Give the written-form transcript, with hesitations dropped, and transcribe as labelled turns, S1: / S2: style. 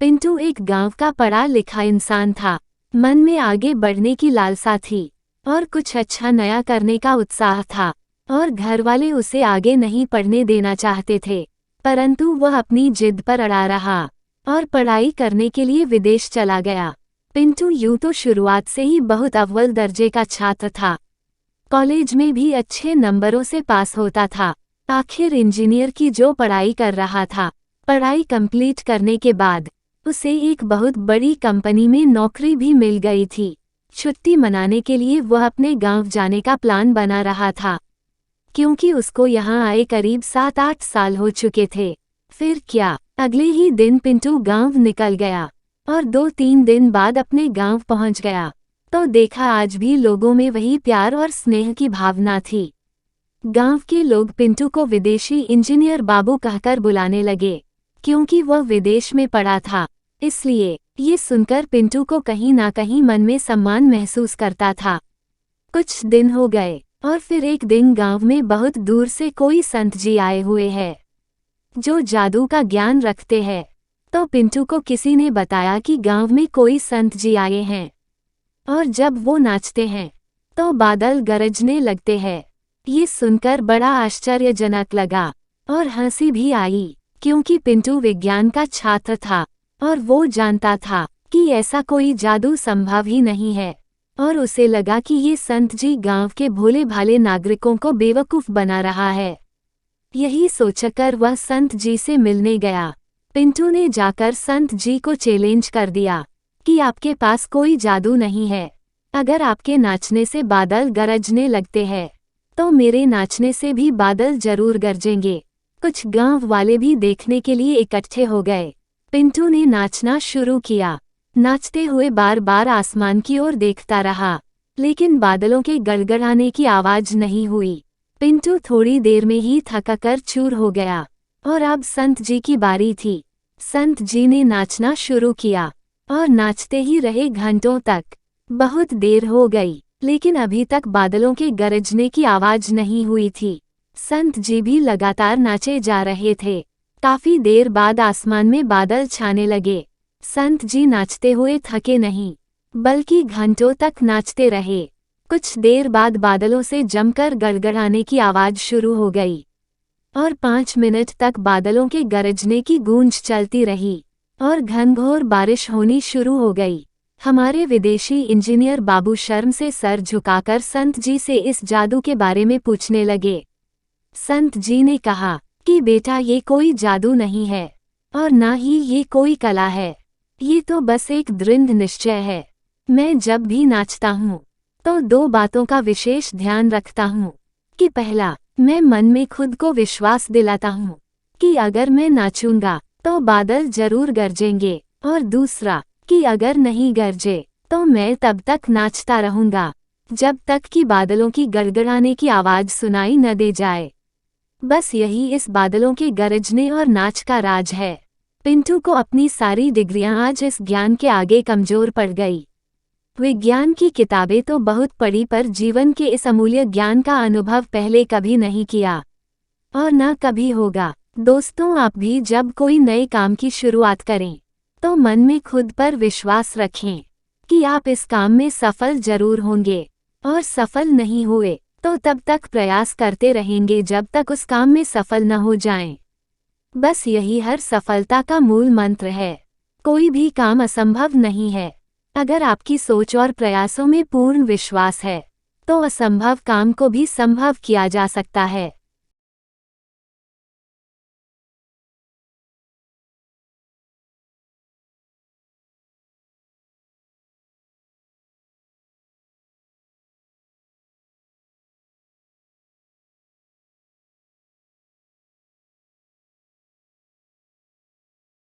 S1: पिंटू एक गांव का पढ़ा लिखा इंसान था। मन में आगे बढ़ने की लालसा थी और कुछ अच्छा नया करने का उत्साह था। और घर वाले उसे आगे नहीं पढ़ने देना चाहते थे, परंतु वह अपनी जिद पर अड़ा रहा और पढ़ाई करने के लिए विदेश चला गया। पिंटू यूं तो शुरुआत से ही बहुत अव्वल दर्जे का छात्र था। कॉलेज में भी अच्छे नंबरों से पास होता था। आखिर इंजीनियर की जो पढ़ाई कर रहा था, पढ़ाई कंप्लीट करने के बाद उसे एक बहुत बड़ी कंपनी में नौकरी भी मिल गई थी। छुट्टी मनाने के लिए वह अपने गांव जाने का प्लान बना रहा था, क्योंकि उसको यहाँ आए करीब 7-8 साल हो चुके थे। फिर क्या, अगले ही दिन पिंटू गांव निकल गया और 2-3 दिन बाद अपने गांव पहुंच गया तो देखा आज भी लोगों में वही प्यार और स्नेह की भावना थी। गांव के लोग पिंटू को विदेशी इंजीनियर बाबू कहकर बुलाने लगे, क्योंकि वह विदेश में पढ़ा था। इसलिए ये सुनकर पिंटू को कहीं ना कहीं मन में सम्मान महसूस करता था। कुछ दिन हो गए और फिर एक दिन गांव में बहुत दूर से कोई संत जी आए हुए हैं, जो जादू का ज्ञान रखते हैं। तो पिंटू को किसी ने बताया कि गांव में कोई संत जी आए हैं और जब वो नाचते हैं तो बादल गरजने लगते हैं। ये सुनकर बड़ा आश्चर्यजनक लगा और हंसी भी आई, क्योंकि पिंटू विज्ञान का छात्र था और वो जानता था कि ऐसा कोई जादू संभव ही नहीं है। और उसे लगा कि ये संत जी गांव के भोले भाले नागरिकों को बेवकूफ बना रहा है। यही सोचकर वह संत जी से मिलने गया। पिंटू ने जाकर संत जी को चैलेंज कर दिया कि आपके पास कोई जादू नहीं है। अगर आपके नाचने से बादल गरजने लगते हैं तो मेरे नाचने से भी बादल जरूर गरजेंगे। कुछ गांव वाले भी देखने के लिए इकट्ठे हो गए। पिंटू ने नाचना शुरू किया। नाचते हुए बार बार आसमान की ओर देखता रहा, लेकिन बादलों के गड़गड़ाने की आवाज नहीं हुई। पिंटू थोड़ी देर में ही थककर चूर हो गया और अब संत जी की बारी थी। संत जी ने नाचना शुरू किया और नाचते ही रहे घंटों तक। बहुत देर हो गई, लेकिन अभी तक बादलों के गरजने की आवाज नहीं हुई थी। संत जी भी लगातार नाचे जा रहे थे। काफी देर बाद आसमान में बादल छाने लगे। संत जी नाचते हुए थके नहीं, बल्कि घंटों तक नाचते रहे। कुछ देर बाद बादलों से जमकर गड़गड़ाने की आवाज शुरू हो गई और 5 मिनट तक बादलों के गरजने की गूंज चलती रही और घनघोर बारिश होनी शुरू हो गई। हमारे विदेशी इंजीनियर बाबू शर्म से सर झुकाकर संत जी से इस जादू के बारे में पूछने लगे। संत जी ने कहा कि बेटा, ये कोई जादू नहीं है और ना ही ये कोई कला है। ये तो बस एक दृढ़ निश्चय है। मैं जब भी नाचता हूँ तो 2 बातों का विशेष ध्यान रखता हूँ कि पहला, मैं मन में खुद को विश्वास दिलाता हूँ कि अगर मैं नाचूंगा तो बादल जरूर गरजेंगे, और दूसरा कि अगर नहीं गरजे तो मैं तब तक नाचता रहूंगा जब तक कि बादलों की गड़गड़ाने की आवाज सुनाई न दे जाए। बस यही इस बादलों के गरजने और नाच का राज है। पिंटू को अपनी सारी डिग्रियां आज इस ज्ञान के आगे कमजोर पड़ गई। विज्ञान की किताबें तो बहुत पढ़ी, पर जीवन के इस अमूल्य ज्ञान का अनुभव पहले कभी नहीं किया और न कभी होगा। दोस्तों, आप भी जब कोई नए काम की शुरुआत करें तो मन में खुद पर विश्वास रखें कि आप इस काम में सफल जरूर होंगे, और सफल नहीं हुए तो तब तक प्रयास करते रहेंगे जब तक उस काम में सफल न हो जाएं। बस यही हर सफलता का मूल मंत्र है। कोई भी काम असंभव नहीं है। अगर आपकी सोच और प्रयासों में पूर्ण विश्वास है तो असंभव काम को भी संभव किया जा सकता है।